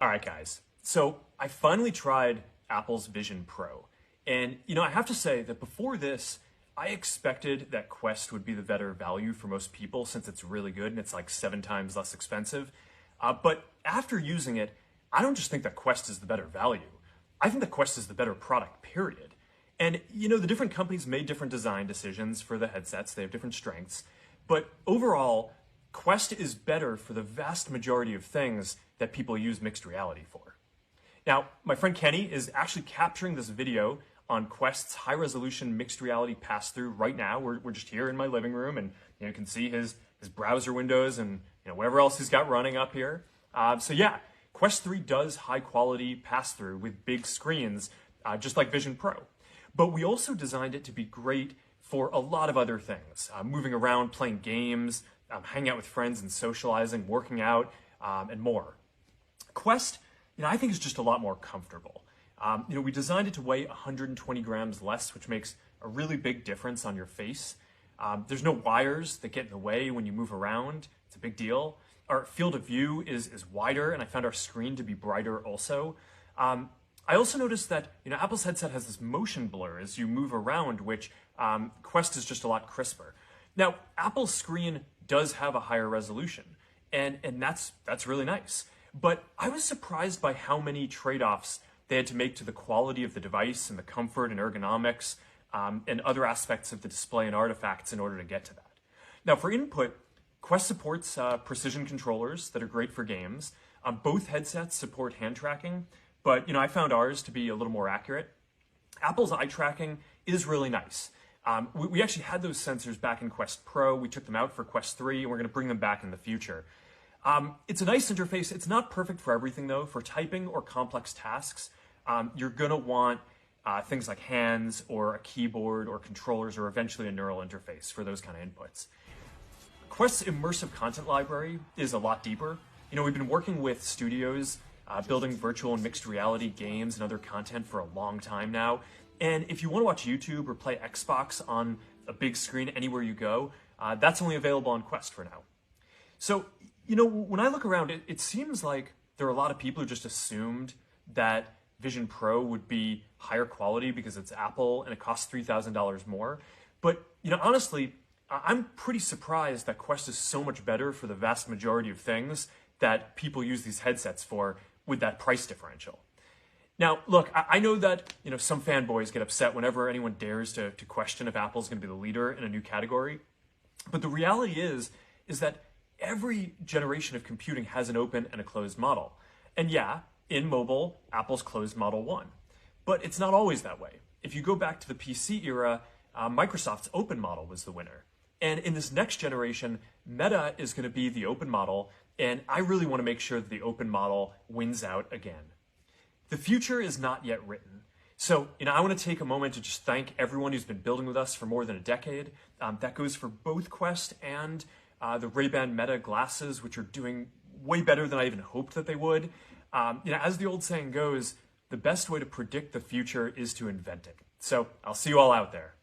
All right, guys. So I finally tried Apple's Vision Pro. And, I have to say that before this, I expected that Quest would be the better value for most people since it's really good and it's like 7 times less expensive. But after using it, I don't just think that Quest is the better value. I think that Quest is the better product, period. And, the different companies made different design decisions for the headsets. They have different strengths. But overall, Quest is better for the vast majority of things that people use mixed reality for. Now, my friend Kenny is actually capturing this video on Quest's high-resolution mixed reality pass-through right now. We're just here in my living room, and you can see his browser windows and whatever else he's got running up here. So yeah, Quest 3 does high-quality pass-through with big screens, just like Vision Pro. But we also designed it to be great for a lot of other things, moving around, playing games, hanging out with friends and socializing, working out, and more. Quest, I think is just a lot more comfortable. We designed it to weigh 120 grams less, which makes a really big difference on your face. There's no wires that get in the way when you move around. It's a big deal. Our field of view is wider, and I found our screen to be brighter also. I also noticed that Apple's headset has this motion blur as you move around, which Quest is just a lot crisper. Now, Apple's screen does have a higher resolution, and that's really nice. But I was surprised by how many trade-offs they had to make to the quality of the device and the comfort and ergonomics and other aspects of the display and artifacts in order to get to that. Now, for input, Quest supports precision controllers that are great for games. Both headsets support hand tracking, but I found ours to be a little more accurate. Apple's eye tracking is really nice. We actually had those sensors back in Quest Pro. We took them out for Quest 3, and we're going to bring them back in the future. It's a nice interface. It's not perfect for everything, though. For typing or complex tasks, you're going to want things like hands or a keyboard or controllers or eventually a neural interface for those kind of inputs. Quest's immersive content library is a lot deeper. We've been working with studios building virtual and mixed reality games and other content for a long time now. And if you want to watch YouTube or play Xbox on a big screen anywhere you go, that's only available on Quest for now. So, when I look around, it seems like there are a lot of people who just assumed that Vision Pro would be higher quality because it's Apple and it costs $3,000 more. But, honestly, I'm pretty surprised that Quest is so much better for the vast majority of things that people use these headsets for with that price differential. Now, look, I know that, some fanboys get upset whenever anyone dares to question if Apple's going to be the leader in a new category. But the reality is that every generation of computing has an open and a closed model. And yeah, in mobile, Apple's closed model won. But it's not always that way. If you go back to the PC era, Microsoft's open model was the winner. And in this next generation, Meta is going to be the open model, and I really want to make sure that the open model wins out again. The future is not yet written. So, I want to take a moment to just thank everyone who's been building with us for more than a decade. That goes for both Quest and the Ray-Ban Meta glasses, which are doing way better than I even hoped that they would. As the old saying goes, the best way to predict the future is to invent it. So I'll see you all out there.